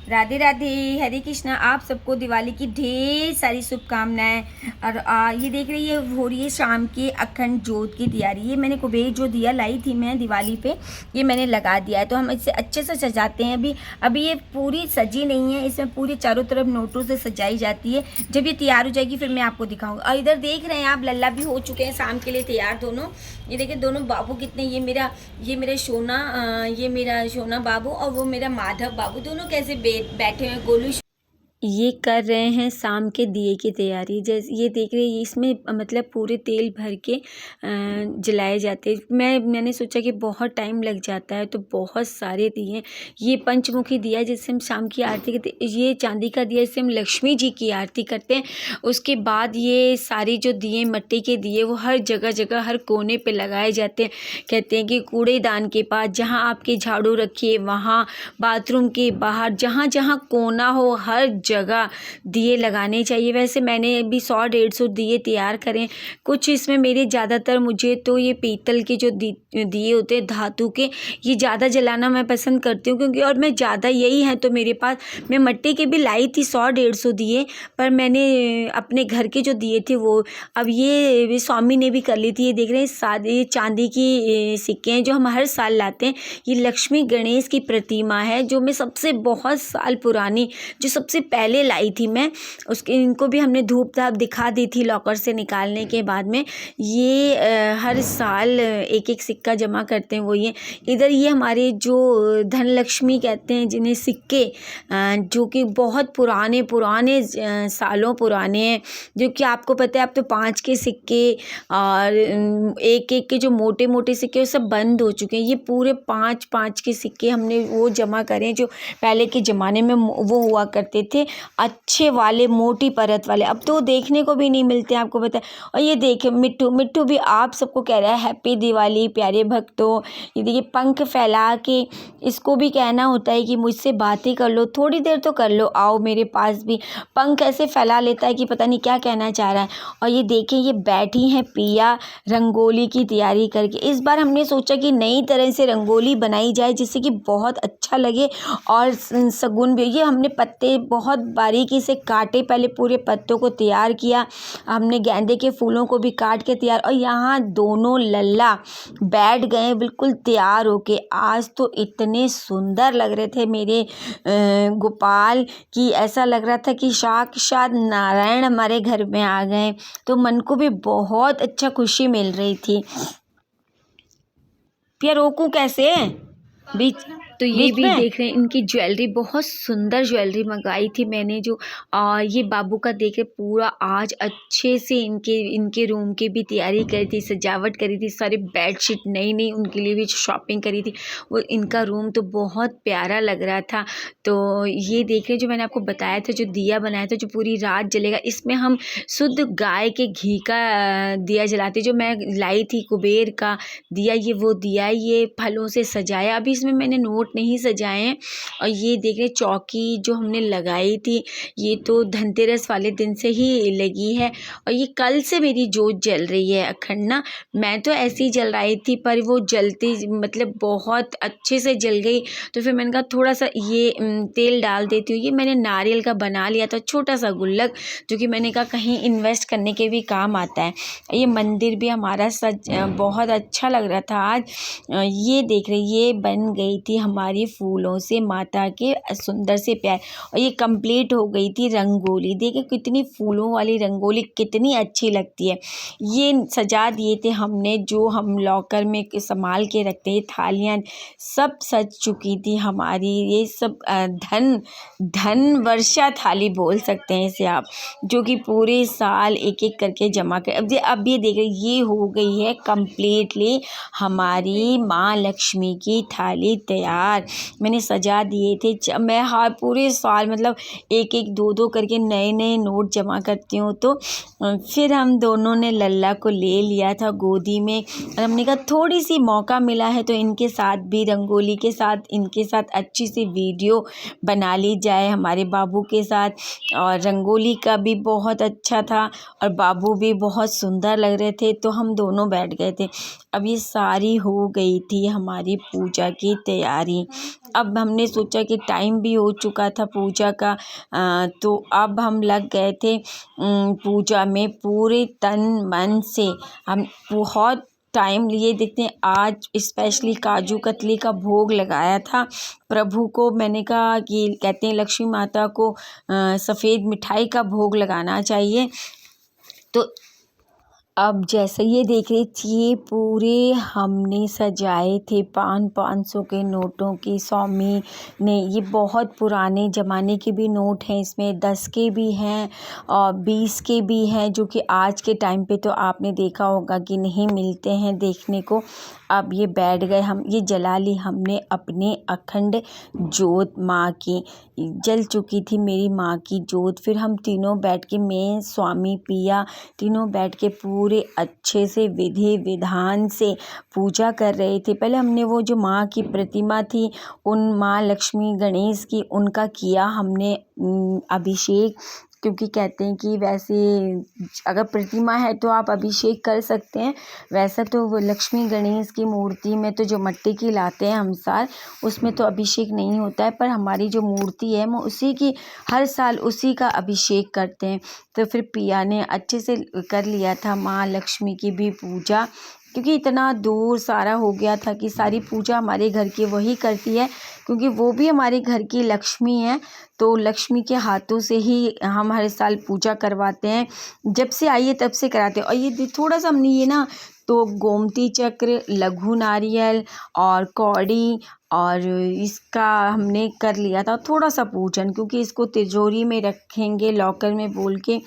राधे राधे, हरे कृष्णा। आप सबको दिवाली की ढेर सारी शुभकामनाएं। और ये देख रही है, हो रही है शाम के अखंड ज्योत की तैयारी। ये मैंने कुबेर जो दिया लाई थी मैं दिवाली पे, ये मैंने लगा दिया है। तो हम इसे अच्छे से सजाते हैं। अभी ये पूरी सजी नहीं है, इसमें पूरी चारों तरफ नोटों से सजाई जाती है। जब ये तैयार हो जाएगी फिर मैं आपको दिखाऊंगा। और इधर देख रहे हैं आप, लल्ला भी हो चुके हैं शाम के लिए तैयार दोनों। ये देखिए दोनों बाबू कितने, ये मेरा सोना बाबू और वो मेरा माधव बाबू, दोनों कैसे बैठे हैं गोलू। ये कर रहे हैं शाम के दिए की तैयारी। जैसे ये देख रहे हैं, इसमें मतलब पूरे तेल भर के जलाए जाते हैं। मैंने सोचा कि बहुत टाइम लग जाता है, तो बहुत सारे दिए। ये पंचमुखी दिया जिससे हम शाम की आरती करते, ये चांदी का दिया जिससे हम लक्ष्मी जी की आरती करते हैं। उसके बाद ये सारे जो दिए मिट्टी के दिए वो हर जगह जगह हर कोने पे लगाए जाते हैं। कहते हैं कि कूड़ेदान के पास, जहाँ आपके झाड़ू रखिए वहाँ, बाथरूम के बाहर, जहाँ जहाँ कोना हो हर जगह दिए लगाने चाहिए। वैसे मैंने भी 100-150 दिए तैयार करें। कुछ इसमें मेरे ज़्यादातर, मुझे तो ये पीतल के जो दिए होते हैं धातु के, ये ज़्यादा जलाना मैं पसंद करती हूँ, क्योंकि और मैं ज़्यादा यही है तो मेरे पास। मैं मिट्टी के भी लाई थी 100-150 दिए, पर मैंने अपने घर के जो दिए थे वो, अब ये स्वामी ने भी कर ली थी। ये देख रहे हैं सादे चांदी की सिक्के हैं जो हम हर साल लाते हैं। ये लक्ष्मी गणेश की प्रतिमा है जो मैं सबसे बहुत साल पुरानी, जो सबसे पहले लाई थी मैं, उसके इनको भी हमने धूप धाप दिखा दी थी लॉकर से निकालने के बाद में। ये हर साल एक एक सिक्का जमा करते हैं वो। ये इधर ये हमारे जो धन लक्ष्मी कहते हैं जिन्हें, सिक्के जो कि बहुत पुराने सालों पुराने हैं, जो कि आपको पता है अब तो 5 के सिक्के और एक के जो मोटे मोटे सिक्के वो सब बंद हो चुके हैं। ये पूरे 5 के सिक्के हमने वो जमा करें जो पहले के ज़माने में वो हुआ करते थे, अच्छे वाले मोटी परत वाले। अब तो देखने को भी नहीं मिलते हैं, आपको पता है। और ये देखिए मिट्टू भी आप सबको कह रहा है हैप्पी दिवाली प्यारे भक्तों। ये देखिए पंख फैला के इसको भी कहना होता है कि मुझसे बातें कर लो, थोड़ी देर तो कर लो, आओ मेरे पास भी। पंख ऐसे फैला लेता है कि पता नहीं क्या कहना चाह रहा है। और ये देखें, ये बैठी हैं पिया रंगोली की तैयारी करके। इस बार हमने सोचा कि नई तरह से रंगोली बनाई जाए जिससे कि बहुत अच्छा लगे और सगुन भी। ये हमने पत्ते बहुत बारीकी से काटे, पहले पूरे पत्तों को तैयार किया। हमने गेंदे के फूलों को भी काट के तैयार, और यहाँ दोनों लल्ला बैठ गए बिल्कुल तैयार होके। आज तो इतने सुंदर लग रहे थे मेरे गोपाल कि ऐसा लग रहा था कि साक्षात नारायण हमारे घर में आ गए। तो मन को भी बहुत अच्छा खुशी मिल रही थी। फिर रोकूं कैसे बीच? तो ये भी देख रहे हैं, इनकी ज्वेलरी बहुत सुंदर ज्वेलरी मंगाई थी मैंने, जो ये बाबू का देख रहे पूरा आज अच्छे से इनके रूम की भी तैयारी करी थी, सजावट करी थी, सारे बेडशीट नई उनके लिए भी शॉपिंग करी थी। वो इनका रूम तो बहुत प्यारा लग रहा था। तो ये देख रहे जो मैंने आपको बताया था, जो दिया बनाया था जो पूरी रात जलेगा, इसमें हम शुद्ध गाय के घी का दिया जलाते, जो मैं लाई थी कुबेर का दिया। ये वो दिया, ये फलों से सजाया। अभी इसमें मैंने नोट नहीं सजाए हैं। और ये देख रहे चौकी जो हमने लगाई थी, ये तो धनतेरस वाले दिन से ही लगी है। और ये कल से मेरी जोत जल रही है अखंड ना। मैं तो ऐसे ही जलाई थी, पर वो जलती मतलब बहुत अच्छे से जल गई। तो फिर मैंने कहा थोड़ा सा ये तेल डाल देती हूँ। ये मैंने नारियल का बना लिया था छोटा सा गुल्लक, जो कि मैंने कहा कहीं इन्वेस्ट करने के भी काम आता है। ये मंदिर भी हमारा बहुत अच्छा लग रहा था आज। ये देख रहे, ये बन गई थी हमारी फूलों से माता के सुंदर से प्यार। और ये कंप्लीट हो गई थी रंगोली। देखिए कितनी फूलों वाली रंगोली कितनी अच्छी लगती है। ये सजा दिए थे हमने, जो हम लॉकर में संभाल के रखते हैं, थालियाँ सब सज चुकी थी हमारी। ये सब धन वर्षा थाली बोल सकते हैं इसे आप, जो कि पूरे साल एक एक करके जमा कर। अब ये देखिए, ये हो गई है कंप्लीटली हमारी माँ लक्ष्मी की थाली तैयार। मैंने सजा दिए थे। मैं हर पूरे साल मतलब एक दो करके नए नोट जमा करती हूँ। तो फिर हम दोनों ने लल्ला को ले लिया था गोदी में, और हमने कहा थोड़ी सी मौका मिला है तो इनके साथ भी रंगोली के साथ इनके साथ अच्छी सी वीडियो बना ली जाए हमारे बाबू के साथ। और रंगोली का भी बहुत अच्छा था और बाबू भी बहुत सुंदर लग रहे थे, तो हम दोनों बैठ गए थे। अब ये सारी हो गई थी हमारी पूजा की तैयारी। अब हमने सोचा कि टाइम भी हो चुका था पूजा का, तो अब हम लग गए थे पूजा में पूरे तन मन से। हम बहुत टाइम लिए। देखते हैं आज स्पेशली काजू कतली का भोग लगाया था प्रभु को। मैंने कहा कि कहते हैं लक्ष्मी माता को सफ़ेद मिठाई का भोग लगाना चाहिए। तो अब जैसे ये देख रही थी, ये पूरे हमने सजाए थे 500 के नोटों की। स्वामी ने, ये बहुत पुराने ज़माने के भी नोट हैं, इसमें 10 के भी हैं और 20 के भी हैं, जो कि आज के टाइम पे तो आपने देखा होगा कि नहीं मिलते हैं देखने को। अब ये बैठ गए, हम ये जला ली हमने अपने अखंड जोत माँ की। जल चुकी थी मेरी माँ की जोत। फिर हम तीनों बैठ के, मैं, स्वामी, पिया, तीनों बैठ के पूरे अच्छे से विधि विधान से पूजा कर रहे थे। पहले हमने वो जो माँ की प्रतिमा थी, उन माँ लक्ष्मी गणेश की, उनका किया हमने अभिषेक। क्योंकि कहते हैं कि वैसे अगर प्रतिमा है तो आप अभिषेक कर सकते हैं। वैसा तो वो लक्ष्मी गणेश की मूर्ति में तो जो मिट्टी की लाते हैं हम सार, उसमें तो अभिषेक नहीं होता है। पर हमारी जो मूर्ति है, वो उसी की, हर साल उसी का अभिषेक करते हैं। तो फिर पिया ने अच्छे से कर लिया था माँ लक्ष्मी की भी पूजा। क्योंकि इतना दूर सारा हो गया था कि सारी पूजा हमारे घर की वही करती है, क्योंकि वो भी हमारे घर की लक्ष्मी है। तो लक्ष्मी के हाथों से ही हम हर साल पूजा करवाते हैं, जब से आई है तब से कराते हैं। और ये थोड़ा सा हमने ये ना, तो गोमती चक्र, लघु नारियल और कौड़ी और इसका हमने कर लिया था थोड़ा सा पूजन, क्योंकि इसको तिजोरी में रखेंगे लॉकर में बोल के।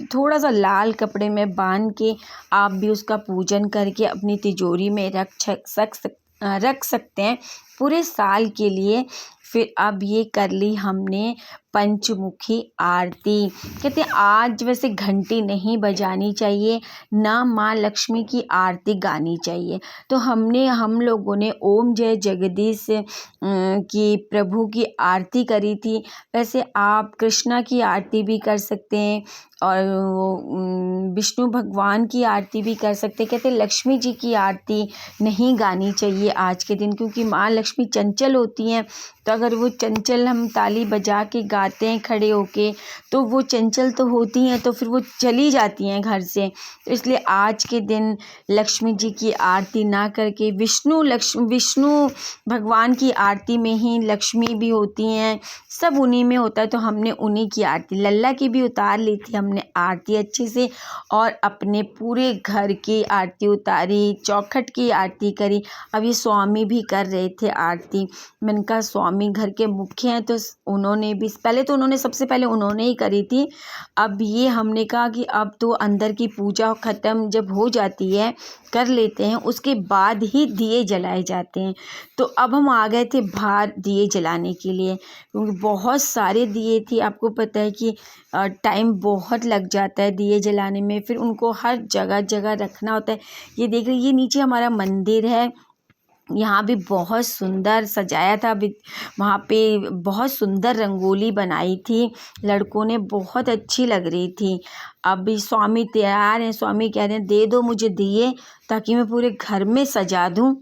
थोड़ा सा लाल कपड़े में बांध के आप भी उसका पूजन करके अपनी तिजोरी में रख सकते हैं पूरे साल के लिए। फिर अब ये कर ली हमने पंचमुखी आरती। कहते हैं आज वैसे घंटी नहीं बजानी चाहिए, ना माँ लक्ष्मी की आरती गानी चाहिए। तो हम लोगों ने ओम जय जगदीश की प्रभु की आरती करी थी। वैसे आप कृष्णा की आरती भी कर सकते हैं और विष्णु भगवान की आरती भी कर सकते हैं। कहते हैं लक्ष्मी जी की आरती नहीं गानी चाहिए आज के दिन, क्योंकि माँ लक्ष्मी चंचल होती हैं। तो अगर वो चंचल हम ताली बजा के गाते हैं खड़े होके, तो वो चंचल तो होती हैं, तो फिर वो चली जाती हैं घर से। तो इसलिए आज के दिन लक्ष्मी जी की आरती ना करके विष्णु भगवान की आरती में ही लक्ष्मी भी होती हैं, सब उन्हीं में होता है। तो हमने उन्हीं की आरती, लल्ला की भी उतार ली थी हमने आरती अच्छे से, और अपने पूरे घर की आरती उतारी, चौखट की आरती करी। अब ये स्वामी भी कर रहे थे आरती। मैंने कहा स्वामी घर के मुख्य हैं, तो उन्होंने भी सबसे पहले उन्होंने ही करी थी। अब ये हमने कहा कि अब तो अंदर की पूजा ख़त्म जब हो जाती है, कर लेते हैं, उसके बाद ही दिए जलाए जाते हैं। तो अब हम आ गए थे बाहर दिए जलाने के लिए, क्योंकि बहुत सारे दिए थे। आपको पता है कि टाइम बहुत लग जाता है दिए जलाने में, फिर उनको हर जगह रखना होता है। ये देख रही, ये नीचे हमारा मंदिर है, यहाँ भी बहुत सुंदर सजाया था। वहाँ पे बहुत सुंदर रंगोली बनाई थी लड़कों ने, बहुत अच्छी लग रही थी। अभी स्वामी तैयार हैं, स्वामी कह रहे हैं दे दो मुझे दिए, ताकि मैं पूरे घर में सजा दूँ।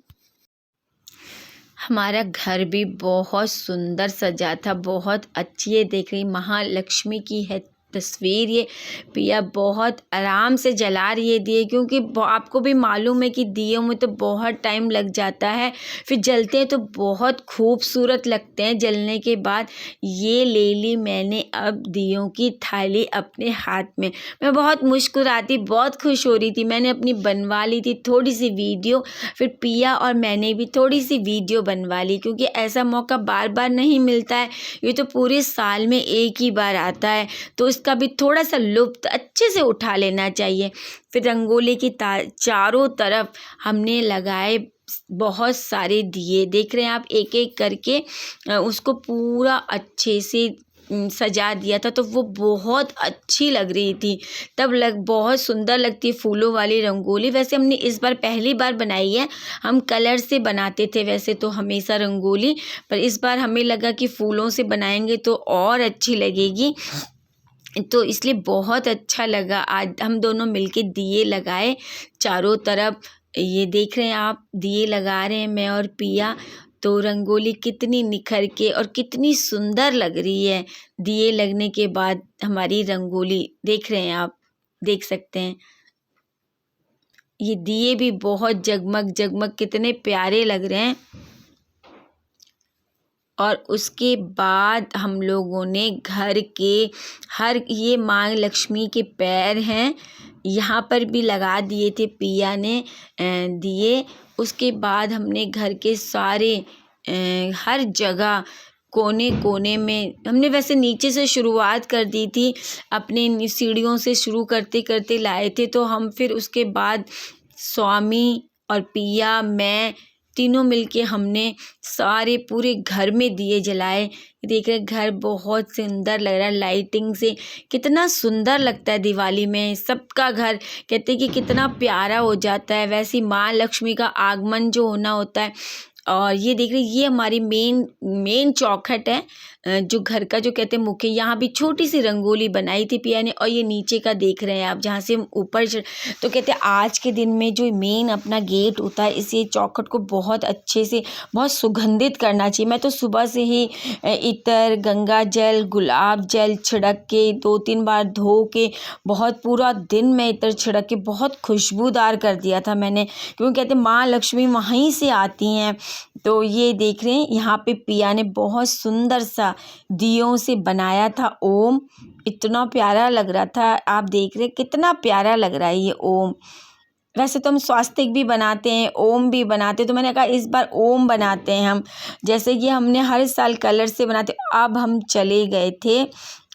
हमारा घर भी बहुत सुंदर सजा था, बहुत अच्छी है। देख रही महालक्ष्मी की है तस्वीर। ये पिया बहुत आराम से जला रही है दिए, क्योंकि आपको भी मालूम है कि दियों में तो बहुत टाइम लग जाता है, फिर जलते हैं तो बहुत खूबसूरत लगते हैं जलने के बाद। ये ले ली मैंने अब दियों की थाली अपने हाथ में। मैं बहुत मुस्कुराती, बहुत खुश हो रही थी। मैंने अपनी बनवा ली थी थोड़ी सी वीडियो, फिर पिया और मैंने भी थोड़ी सी वीडियो बनवा ली, क्योंकि ऐसा मौका बार बार नहीं मिलता है। ये तो पूरे साल में एक ही बार आता है, तो इसका भी थोड़ा सा लुत्फ़ अच्छे से उठा लेना चाहिए। फिर रंगोली की चारों तरफ हमने लगाए बहुत सारे दिए। देख रहे हैं आप, एक एक करके उसको पूरा अच्छे से सजा दिया था, तो वो बहुत अच्छी लग रही थी। बहुत सुंदर लगती है फूलों वाली रंगोली। वैसे हमने इस बार पहली बार बनाई है, हम कलर से बनाते थे वैसे तो हमेशा रंगोली, पर इस बार हमें लगा कि फूलों से बनाएंगे तो और अच्छी लगेगी, तो इसलिए बहुत अच्छा लगा। आज हम दोनों मिलके दिए लगाए चारों तरफ। ये देख रहे हैं आप, दिए लगा रहे हैं मैं और पिया। तो रंगोली कितनी निखर के और कितनी सुंदर लग रही है दिए लगने के बाद। हमारी रंगोली देख रहे हैं आप, देख सकते हैं ये दिए भी बहुत जगमग जगमग कितने प्यारे लग रहे हैं। और उसके बाद हम लोगों ने घर के ये माँ लक्ष्मी के पैर हैं, यहाँ पर भी लगा दिए थे पिया ने दिए। उसके बाद हमने घर के सारे हर जगह कोने कोने में, हमने वैसे नीचे से शुरुआत कर दी थी, अपने सीढ़ियों से शुरू करते करते लाए थे। तो हम फिर उसके बाद स्वामी और पिया, मैं तीनों मिलके हमने सारे पूरे घर में दिए जलाए। देख रहे घर बहुत सुंदर लग रहा है, लाइटिंग से कितना सुंदर लगता है दिवाली में। सबका घर कहते हैं कि कितना प्यारा हो जाता है। वैसे माँ लक्ष्मी का आगमन जो होना होता है। और ये देख रहे ये हमारी मेन चौखट है, जो घर का जो कहते हैं मुख्य। यहाँ भी छोटी सी रंगोली बनाई थी पिया ने। और ये नीचे का देख रहे हैं आप, जहाँ से हम ऊपर तो कहते हैं आज के दिन में जो मेन अपना गेट होता है, इसी चौखट को बहुत अच्छे से बहुत सुगंधित करना चाहिए। मैं तो सुबह से ही इत्र, गंगा जल, गुलाब जल छिड़क के 2-3 बार धो के बहुत पूरा दिन में इत्र छिड़क के बहुत खुशबूदार कर दिया था मैंने, क्योंकि कहते हैं माँ लक्ष्मी वहीं से आती हैं। तो ये देख रहे हैं यहाँ पे पिया ने बहुत सुंदर सा दियों से बनाया था ओम, इतना प्यारा लग रहा था। आप देख रहे हैं कितना प्यारा लग रहा है ये ओम। वैसे तो हम स्वास्तिक भी बनाते हैं, ओम भी बनाते हैं, तो मैंने कहा इस बार ओम बनाते हैं हम, जैसे कि हमने हर साल कलर से बनाते। अब हम चले गए थे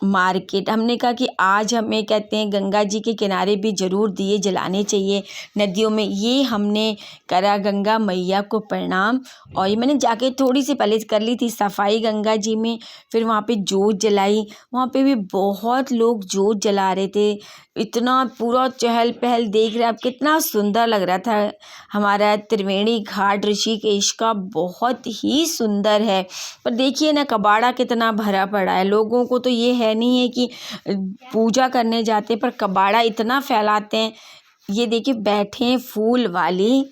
मार्केट, हमने कहा कि आज हमें कहते हैं गंगा जी के किनारे भी ज़रूर दिए जलाने चाहिए, नदियों में। ये हमने करा, गंगा मैया को प्रणाम। और ये मैंने जाके थोड़ी सी पहले कर ली थी सफाई गंगा जी में, फिर वहाँ पे जोत जलाई। वहाँ पे भी बहुत लोग जोत जला रहे थे, इतना पूरा चहल पहल देख रहे आप, कितना सुंदर लग रहा था। हमारा त्रिवेणी घाट ऋषिकेश का बहुत ही सुंदर है। पर देखिए ना कबाड़ा कितना भरा पड़ा है। लोगों को तो ये है नहीं है कि पूजा करने जाते, पर कबाड़ा इतना फैलाते हैं। ये देखिए बैठे हैं फूल वाली।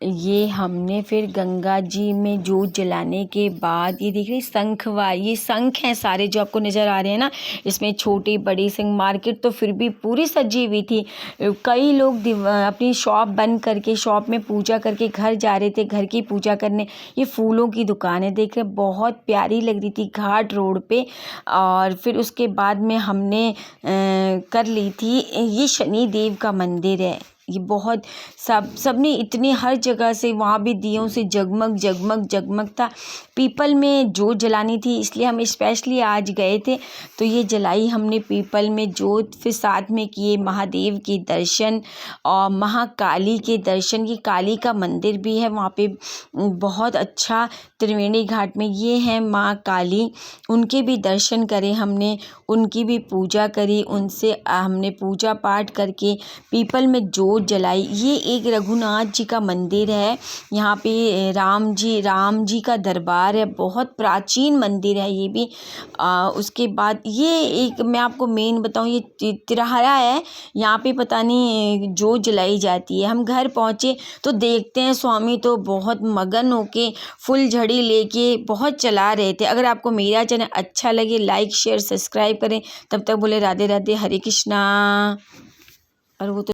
ये हमने फिर गंगा जी में जोत जलाने के बाद ये देखिए ये शंख हैं सारे जो आपको नज़र आ रहे हैं ना, इसमें छोटी बड़ी सिंह। मार्केट तो फिर भी पूरी सजी हुई थी। कई लोग अपनी शॉप बंद करके, शॉप में पूजा करके घर जा रहे थे, घर की पूजा करने। ये फूलों की दुकानें देख रहे बहुत प्यारी लग रही थी घाट रोड पे। और फिर उसके बाद में हमने कर ली थी, ये शनि देव का मंदिर है। ये बहुत सबने इतनी हर जगह से वहाँ भी दियों से जगमग जगमग जगमग था। पीपल में जोत जलानी थी, इसलिए हम स्पेशली आज गए थे। तो ये जलाई हमने पीपल में जोत, फिर साथ में किए महादेव के दर्शन और महाकाली के दर्शन। ये काली का मंदिर भी है वहाँ पे बहुत अच्छा, त्रिवेणी घाट में। ये है माँ काली, उनके भी दर्शन करे हमने, उनकी भी पूजा करी। उनसे हमने पूजा पाठ करके पीपल में जोत जलाई। ये एक रघुनाथ जी का मंदिर है, यहाँ पे राम जी का दरबार है, बहुत प्राचीन मंदिर है ये भी। उसके बाद ये एक मैं आपको मेन बताऊँ, ये तिरहरा है, यहाँ पे पता नहीं जोत जलाई जाती है। हम घर पहुँचे तो देखते हैं स्वामी तो बहुत मगन होके फुल झड़ी लेके बहुत चला रहे थे। अगर आपको मेरा चैनल अच्छा लगे लाइक शेयर सब्सक्राइब करें। तब तक बोले राधे राधे, हरे कृष्णा। और वो तो